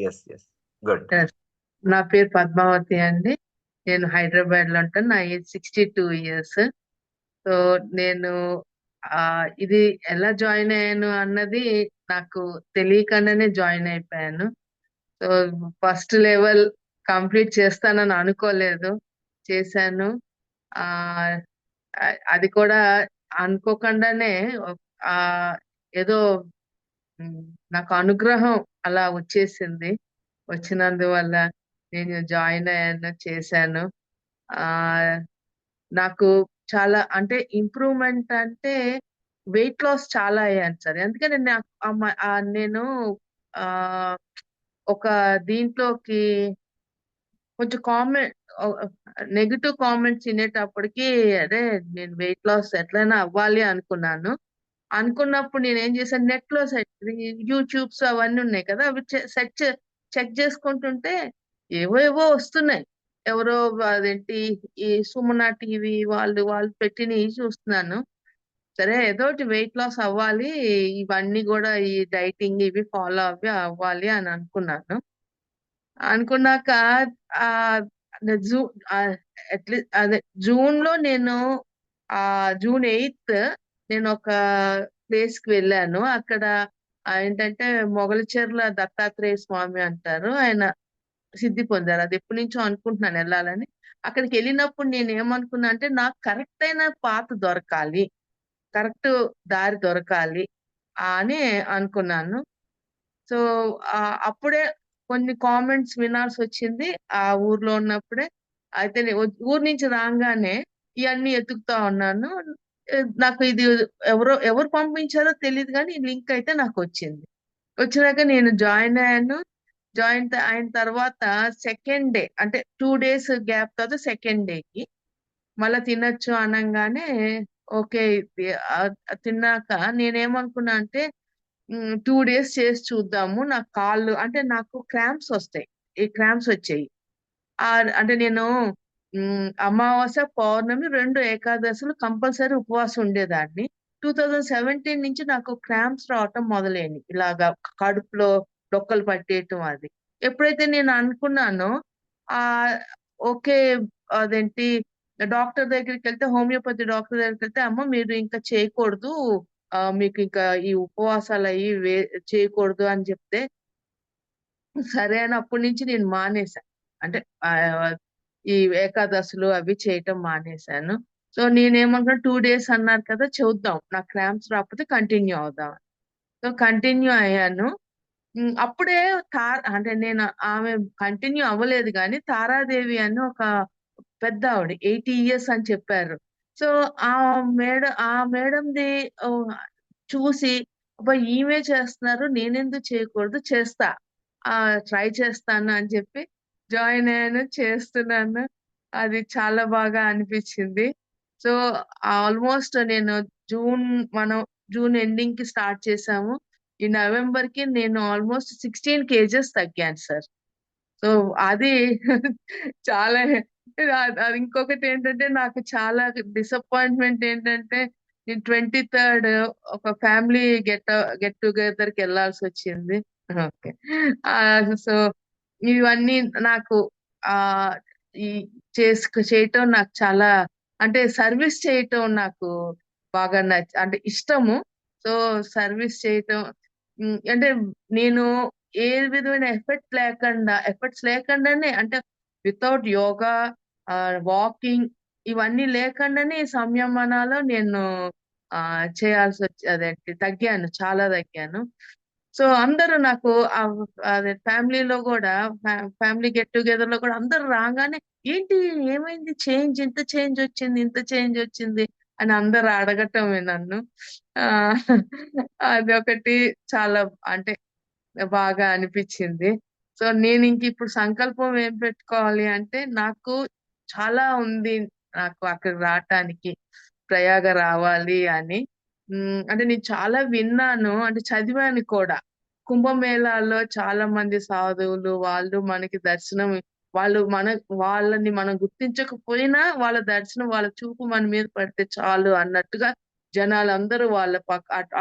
Yes yes. Good. Yes. నా పేరు పద్మావతి అండి. నేను హైదరాబాద్ లో ఉంటాను. నా ఏజ్ 62 years. సో నేను ఇది ఎలా జాయిన్ అయ్యాను అన్నది నాకు తెలియకుండానే జాయిన్ అయిపోయాను. సో ఫస్ట్ లెవెల్ కంప్లీట్ చేస్తానని అనుకోలేదు, చేశాను. ఆ అది కూడా అనుకోకుండానే ఆ ఏదో ఉమ్, నాకు అనుగ్రహం అలా వచ్చేసింది. వచ్చినందువల్ల నేను జాయిన్ అయ్యాను, చేశాను. ఆ నాకు చాలా అంటే ఇంప్రూవ్మెంట్ అంటే వెయిట్ లాస్ చాలా అయ్యాను సార్. ఎందుకంటే నేను ఆ ఒక దీంట్లోకి కొంచెం కామెంట్ నెగిటివ్ కామెంట్స్ వినేటప్పటికి అదే నేను వెయిట్ లాస్ ఎట్లయినా అవ్వాలి అనుకున్నాను. అనుకున్నప్పుడు నేను ఏం చేశాను, నెట్ లో యూట్యూబ్స్ అవన్నీ ఉన్నాయి కదా, అవి చెక్ చేసుకుంటుంటే ఏవో ఏవో వస్తున్నాయి. ఎవరో అదేంటి ఈ సుమన టీవీ వాళ్ళు వాళ్ళు పెట్టినవి చూస్తున్నాను. సరే ఏదో ఒకటి వెయిట్ లాస్ అవ్వాలి, ఇవన్నీ కూడా ఈ డైటింగ్ ఇవి ఫాలో అవ్వాలి అని అనుకున్నాను. అనుకున్నాక ఆ జూ అట్లీస్ట్ అదే జూన్ లో నేను జూన్ 8th నేను ఒక ప్లేస్ కి వెళ్ళాను. అక్కడ ఏంటంటే మొగలిచెర్ల దత్తాత్రేయ స్వామి అంటారు, ఆయన సిద్ధి పొందారు. అది ఎప్పటి నుంచో అనుకుంటున్నాను వెళ్ళాలని. అక్కడికి వెళ్ళినప్పుడు నేను ఏమనుకున్నా అంటే నాకు కరెక్ట్ అయిన పాత దొరకాలి, కరెక్ట్ దారి దొరకాలి అని అనుకున్నాను. సో అప్పుడే కొన్ని కామెంట్స్ వినాల్సి వచ్చింది ఆ ఊర్లో ఉన్నప్పుడే. అయితే ఊరు నుంచి రాగానే ఇవన్నీ ఎతుకుతా ఉన్నాను. నాకు ఇది ఎవరు పంపించారో తెలియదు కానీ ఈ లింక్ అయితే నాకు వచ్చింది. వచ్చినాక నేను జాయిన్ అయ్యాను. అయిన తర్వాత సెకండ్ డే అంటే 2 days గ్యాప్ తర్వాత సెకండ్ డేకి మళ్ళా తినొచ్చు అనగానే ఓకే. తిన్నాక నేనేమనుకున్నా అంటే 2 days చేసి చూద్దాము. నాకు కాళ్ళు అంటే నాకు క్రాంప్స్ వస్తాయి, ఈ క్రాంప్స్ వచ్చాయి. అంటే నేను అమావాస్య పౌర్ణమి 2 ఏకాదశులు కంపల్సరీ ఉపవాసం ఉండేదాన్ని. 2017 నుంచి నాకు క్రాంప్స్ రావటం మొదలైనవి, ఇలాగా కడుపులో డొక్కలు పట్టేయటం. అది ఎప్పుడైతే నేను అనుకున్నానో ఆ ఓకే, అదేంటి డాక్టర్ దగ్గరికి వెళ్తే, హోమియోపతి డాక్టర్ దగ్గరికి వెళ్తే, అమ్మ మీరు ఇంకా చేయకూడదు, మీకు ఇంకా ఈ ఉపవాసాలు అయ్యి చేయకూడదు అని చెప్తే, సరే అని అప్పటి నుంచి నేను మానేశాను. అంటే ఆ ఈ ఏకాదశులు అవి చేయటం మానేశాను. సో నేనేమనుకున్నా 2 days అన్నారు కదా, చూద్దాం నాకు క్రాంప్స్ రాకపోతే కంటిన్యూ అవుదాం. సో కంటిన్యూ అయ్యాను. అప్పుడే అంటే నేను ఆమె కంటిన్యూ అవ్వలేదు కానీ తారాదేవి అని ఒక పెద్ద ఆవిడ 80 years అని చెప్పారు. సో ఆ మేడంది చూసి అబ్బా ఈమె చేస్తున్నారు, నేనెందుకు చేయకూడదు, చేస్తా, ట్రై చేస్తాను అని చెప్పి జాయిన్ అయ్యాను, చేస్తున్నాను. అది చాలా బాగా అనిపించింది. సో ఆల్మోస్ట్ నేను జూన్ మనం జూన్ ఎండింగ్ కి స్టార్ట్ చేసాము. ఈ నవంబర్ కి నేను ఆల్మోస్ట్ 16 kgs తగ్గాను సార్. సో అది చాలా అది ఇంకొకటి ఏంటంటే నాకు చాలా డిసప్పాయింట్మెంట్ ఏంటంటే నేను 23rd ఒక ఫ్యామిలీ గెట్ టుగెదర్ కి వెళ్ళాల్సి వచ్చింది. ఓకే. సో ఇవన్నీ నాకు ఆ ఈ చేయటం నాకు చాలా అంటే సర్వీస్ చేయటం నాకు బాగా అంటే ఇష్టము. సో సర్వీస్ చేయటం అంటే నేను ఏ విధమైన ఎఫర్ట్స్ లేకుండానే అంటే వితౌట్ యోగా, వాకింగ్ ఇవన్నీ లేకుండానే ఈ సంయమనాలో నేను చేయాల్సి వచ్చి అదేంటి తగ్గాను, చాలా తగ్గాను. సో అందరూ నాకు అదే ఫ్యామిలీలో కూడా ఫ్యామిలీ గెట్ టుగెదర్ లో కూడా అందరూ రాగానే ఏంటి ఏమైంది, ఇంత చేంజ్ వచ్చింది అని అందరూ అడగటమే నన్ను. ఆ అదొకటి చాలా అంటే బాగా అనిపించింది. సో నేను ఇంక ఇప్పుడు సంకల్పం ఏం పెట్టుకోవాలి అంటే నాకు చాలా ఉంది, నాకు అక్కడికి రావటానికి, ప్రయాగ రావాలి అని. అంటే నేను చాలా విన్నాను, అంటే చదివాను కూడా. కుంభమేళాల్లో చాలా మంది సాధువులు వాళ్ళు మనకి దర్శనం, వాళ్ళని మనం గుర్తించకపోయినా వాళ్ళ దర్శనం, వాళ్ళ చూపు మన మీద పడితే చాలు అన్నట్టుగా జనాలందరూ వాళ్ళ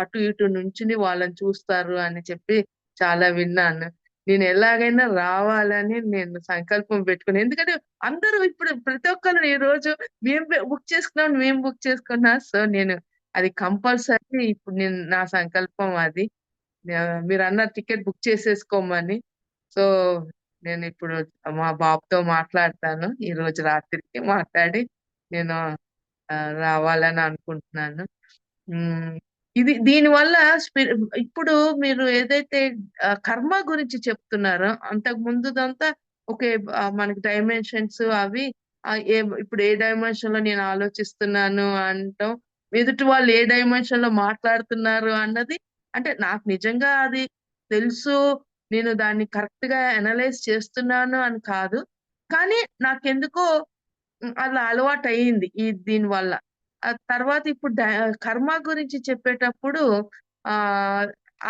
అటు ఇటు నుంచుని వాళ్ళని చూస్తారు అని చెప్పి చాలా విన్నాను. నేను ఎలాగైనా రావాలని నేను సంకల్పం పెట్టుకున్నాను. ఎందుకంటే అందరూ ఇప్పుడు ప్రతి ఒక్కరు ఈ రోజు మేము బుక్ చేసుకున్నా. సో నేను అది కంపల్సరీ ఇప్పుడు నేను నా సంకల్పం అది. మీరు అన్నారు టికెట్ బుక్ చేసేసుకోమని. సో నేను ఇప్పుడు మా బాబుతో మాట్లాడతాను. ఈ రోజు రాత్రికి మాట్లాడి నేను రావాలని అనుకుంటున్నాను. ఉమ్, ఇది దీనివల్ల ఇప్పుడు మీరు ఏదైతే కర్మ గురించి చెప్తున్నారో అంతకు ముందుదంతా ఓకే, మనకి డైమెన్షన్స్ అవి ఇప్పుడు ఏ డైమెన్షన్ లో నేను ఆలోచిస్తున్నాను అంటాం, ఎదుటి వాళ్ళు ఏ డైమెన్షన్ లో మాట్లాడుతున్నారు అన్నది. అంటే నాకు నిజంగా అది తెలుసు, నేను దాన్ని కరెక్ట్ గా అనలైజ్ చేస్తున్నాను అని కాదు. కానీ నాకెందుకో అలా అలవాటు అయ్యింది దీని వల్ల. ఆ తర్వాత ఇప్పుడు కర్మ గురించి చెప్పేటప్పుడు ఆ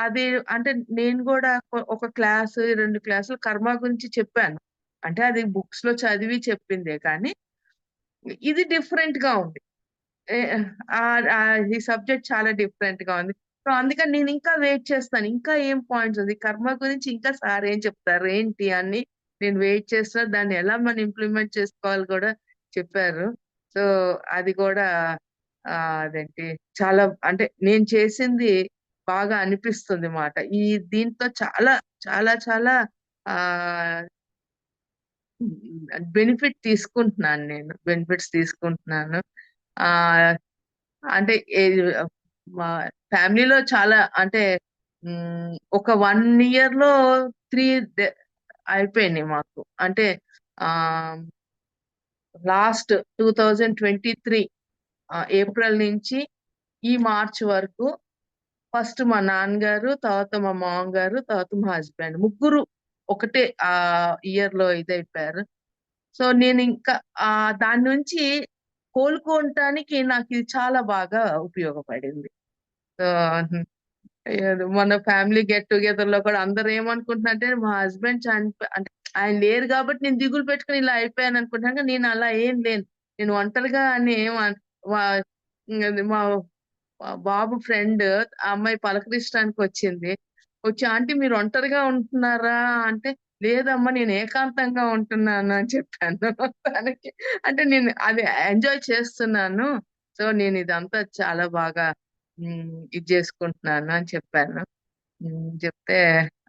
అది అంటే నేను కూడా ఒక క్లాసు 2 క్లాసులు కర్మ గురించి చెప్పాను. అంటే అది బుక్స్ లో చదివి చెప్పిందే కానీ ఇది డిఫరెంట్ గా ఉంది. ఏ ఈ సబ్జెక్ట్ చాలా డిఫరెంట్ గా ఉంది. సో అందుకని నేను ఇంకా వెయిట్ చేస్తాను. ఇంకా ఏం పాయింట్స్ ఉంది కర్మ గురించి, ఇంకా సార్ ఏం చెప్తారు ఏంటి అని నేను వెయిట్ చేస్తా. దాన్ని ఎలా మనం ఇంప్లిమెంట్ చేసుకోవాలి కూడా చెప్పారు. సో అది కూడా అదేంటి చాలా అంటే నేను చేసింది బాగా అనిపిస్తుంది మాట. దీంతో చాలా చాలా చాలా ఆ బెనిఫిట్స్ తీసుకుంటున్నాను. ఆ అంటే మా ఫ్యామిలీలో చాలా అంటే ఒక 1 ఇయర్ లో 3 అయిపోయినాయి మాకు. అంటే ఆ లాస్ట్ 2023 ఏప్రిల్ నుంచి ఈ మార్చ్ వరకు ఫస్ట్ మా నాన్నగారు, తర్వాత మా మామగారు, తర్వాత మా హస్బెండ్ ముగ్గురు ఒకటే ఇయర్ లో ఇదైపోయారు. సో నేను ఇంకా దాని నుంచి కోలుకోవటానికి నాకు ఇది చాలా బాగా ఉపయోగపడింది. సో మన ఫ్యామిలీ గెట్ టుగెదర్ లో కూడా అందరూ ఏమనుకుంటున్నారంటే మా హస్బెండ్ అంటే ఆయన లేరు కాబట్టి నేను దిగులు పెట్టుకుని ఇలా అయిపోయాను అనుకుంటున్నాను. కానీ నేను అలా ఏం లేను. నేను ఒంటరిగా అని వా- అది మా బాబు ఫ్రెండ్ ఆ అమ్మాయి పలకరించడానికి వచ్చింది. వచ్చి ఆంటీ మీరు ఒంటరిగా ఉంటున్నారా అంటే, లేదమ్మా నేను ఏకాంతంగా ఉంటున్నాను అని చెప్పాను. తనకి అంటే నేను అది ఎంజాయ్ చేస్తున్నాను. సో నేను ఇదంతా చాలా బాగా ఇది చేసుకుంటున్నాను అని చెప్పాను. చెప్తే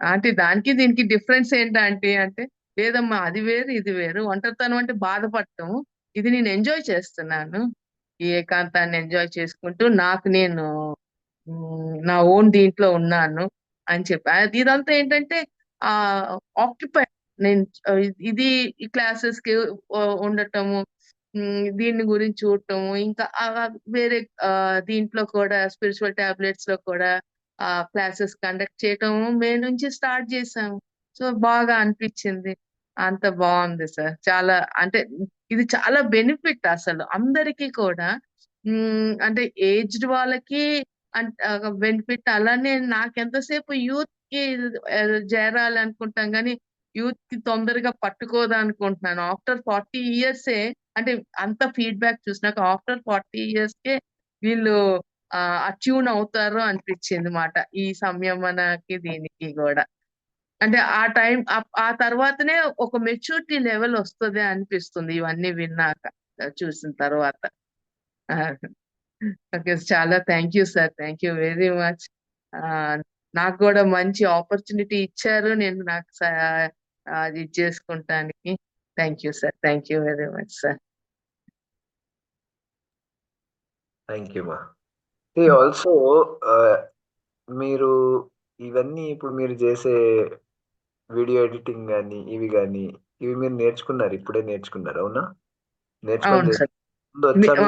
ఆంటీ దానికి దీనికి డిఫరెన్స్ ఏంటి ఆంటీ అంటే, లేదమ్మా అది వేరు ఇది వేరు. ఒంటరితనం అంటే బాధపడటం, ఇది నేను ఎంజాయ్ చేస్తున్నాను. ఈ ఏకాంతాన్ని ఎంజాయ్ చేసుకుంటూ నాకు నేను నా ఓన్ దీంట్లో ఉన్నాను అని చెప్పి ఇదంతా ఏంటంటే ఆ ఆక్యుపై నేను ఇది ఈ క్లాసెస్ కి ఉండటము, దీని గురించి చూడటము, ఇంకా వేరే దీంట్లో కూడా స్పిరిచువల్ టాబ్లెట్స్ లో కూడా క్లాసెస్ కండక్ట్ చేయటం మే నుంచి స్టార్ట్ చేసాము. సో బాగా అనిపించింది. అంత బాగుంది సార్. చాలా అంటే ఇది చాలా బెనిఫిట్ అసలు అందరికీ కూడా. అంటే ఏజ్డ్ వాళ్ళకి బెనిఫిట్. అలానే నాకెంతసేపు యూత్ కి చేరాలి అనుకుంటాం కానీ యూత్ కి తొందరగా పట్టుకోదు అనుకుంటున్నాను. ఆఫ్టర్ 40 ఇయర్సే అంటే అంత ఫీడ్బ్యాక్ చూసినాక ఆఫ్టర్ 40 ఇయర్స్ కే వీళ్ళు అట్యూన్ అవుతారు అనిపించింది మాట. ఈ సంయమనకి దీనికి కూడా అంటే ఆ టైం ఆ తర్వాతనే ఒక మెచ్యూరిటీ లెవెల్ వస్తుంది అనిపిస్తుంది ఇవన్నీ విన్నాక, చూసిన తర్వాత. ఓకే, చాలా thank you sir. Thank you very much. నాకు కూడా మంచి ఆపర్చునిటీ ఇచ్చారు నేను నాకు అది చేసుకుంటానికి. Thank you sir. Thank you very much sir. Thank you మా. ఆల్సో మీరు ఇవన్నీ ఇప్పుడు మీరు చేసే వీడియో ఎడిటింగ్ కానీ ఇవి మీరు నేర్చుకున్నారు, ఇప్పుడే నేర్చుకున్నారు అవునా? నేర్చుకొని అవును సార్. ముందు వచ్చా మీకు?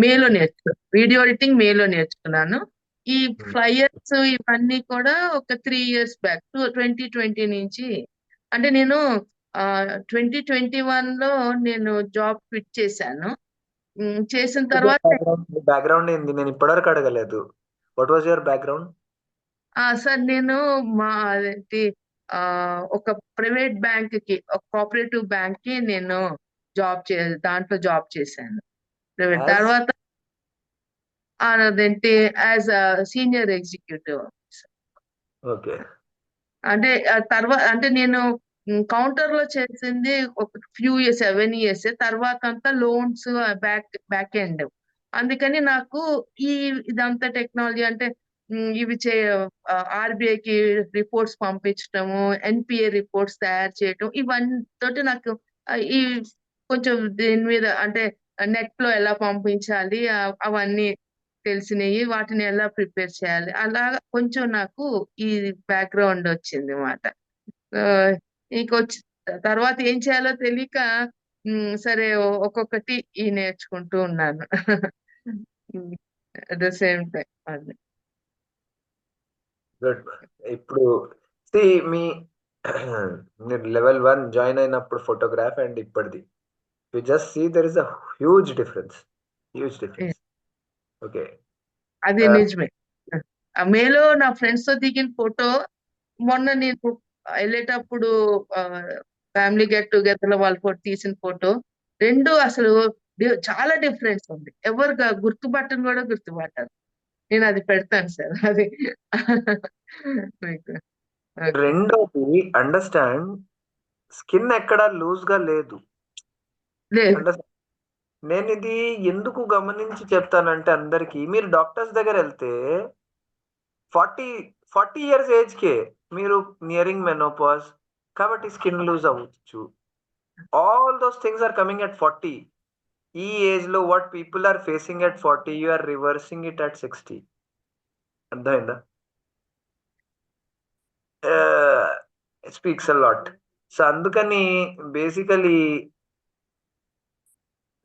మేలో నేర్చుకున్నాను. వీడియో ఎడిటింగ్ మేలో నేర్చుకున్నాను. ఈ ఫ్లైయర్స్ ఇవన్నీ కూడా ఒక 3 ఇయర్స్ బ్యాక్ 2020 నుంచి. అంటే నేను 2021 లో నేను జాబ్ క్విట్ చేశాను. చేసిన తర్వాత బ్యాక్గ్రౌండ్ ఏంది? నేను ఇప్పటివరకు అడగలేదు. What was your background? Sir నేను మా అదేంటి ఆ ఒక ప్రైవేట్ బ్యాంక్ కి, ఒక కోఆపరేటివ్ బ్యాంక్ కి నేను దాంట్లో జాబ్ చేశాను. ప్రైవేట్ యాజ్ తర్వాత అదేంటి as a senior executive. Okay. అంటే తర్వాత అంటే నేను కౌంటర్ లో చేసింది ఒక ఫ్యూ ఇయర్స్ 7 years. తర్వాత అంతా లోన్స్ బ్యాక్ ఎండ్. అందుకని నాకు ఈ ఇదంతా టెక్నాలజీ అంటే ఇవి ఆర్బీఐకి రిపోర్ట్స్ పంపించడము, ఎన్పిఏ రిపోర్ట్స్ తయారు చేయటం, ఇవన్నీ తోటి నాకు ఈ కొంచెం దీని మీద అంటే నెట్ లో ఎలా పంపించాలి అవన్నీ తెలిసినవి, వాటిని ఎలా ప్రిపేర్ చేయాలి, అలా కొంచెం నాకు ఈ బ్యాక్గ్రౌండ్ వచ్చింది అన్నమాట. ఇంకొచ్చి తర్వాత ఏం చేయాలో తెలియక సరే ఒక్కొక్కటి నేర్చుకుంటూ ఉన్నాను. అట్ ద సేమ్ టైం అది. గుడ్. ఇప్పుడు మీ మీరు లెవెల్ 1 జాయిన్ అయినప్పుడు ఫోటోగ్రాఫ్ అండ్ ఇప్పటిది, you just see there is a huge difference. Okay. అది నిజమే. మేలో నా ఫ్రెండ్స్ తో దిగిన ఫోటో, మొన్న నేను వెళ్ళేటప్పుడు ఫ్యామిలీ గెట్ టుగెదర్ లో వాళ్ళ ఫోటో తీసిన ఫోటో, రెండు అసలు చాలా డిఫరెన్స్ ఉంది. ఎవరు గుర్తుపట్టను కూడా గుర్తుపట్టారు. నేను అది పెడతాను సార్ అది మీకు. ఓకే. రెండోది అండర్స్టాండ్, స్కిన్ ఎక్కడ లూజ్ గా లేదు. లేదు. అండర్స్టాండ్. నేను ఇది ఎందుకు గమనించి చెప్తానంటే, అందరికి మీరు డాక్టర్స్ దగ్గర వెళ్తే 40 ఇయర్స్ ఏజ్ కే మీరు నియరింగ్ మెనోపాజ్ కాబట్టి స్కిన్ లూజ్ అవ్వచ్చు. All those things are coming at 40. ఈ ఏజ్ లో what people are facing at 40, you are reversing it at 60. అర్థమైందా? Speaks a lot. సో అందుకని బేసికలీ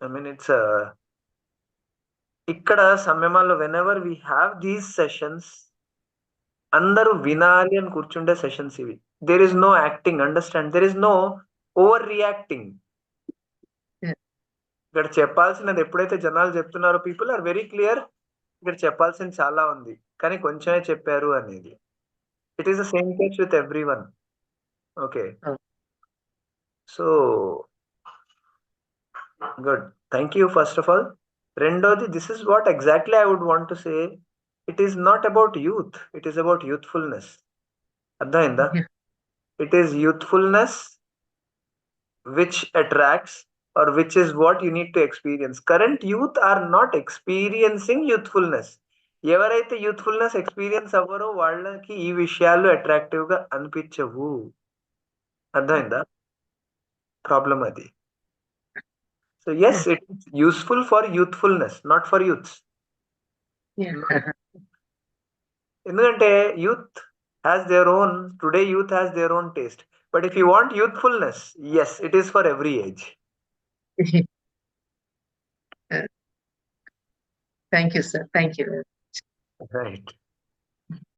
ఐ మీన్ ఇట్స్ ఇక్కడ సమయంలో whenever we have these sessions, అందరూ వినాలి అని కూర్చుంటే సెషన్స్ ఇవి. There is no acting, understand, there is no overreacting. ఇక్కడ చెప్పాల్సినది ఎప్పుడైతే జనాలు చెప్తున్నారో, పీపుల్ ఆర్ వెరీ క్లియర్, ఇక్కడ చెప్పాల్సింది చాలా ఉంది కానీ కొంచెమే చెప్పారు అనేది. It is the same case with every one. Okay. So good, thank you first of all. రెండోది, this is what exactly I would want to say. It is not about youth, it is about youthfulness. అర్థమైందా? It is youthfulness which attracts, or which is what you need to experience. Current youth are not experiencing youthfulness. ఎవరైతే youthfulness experience అవ్వరో వాళ్ళకి ఈ విషయాలు attractive గా అనిపించవు. అర్థమైందా problem అది? So yes, it is useful for youthfulness, not for youths. ఎందుకంటే youth has their own, today youth has their own taste. But if you want youthfulness, yes, it is for every age. Thank you sir, thank you. Right.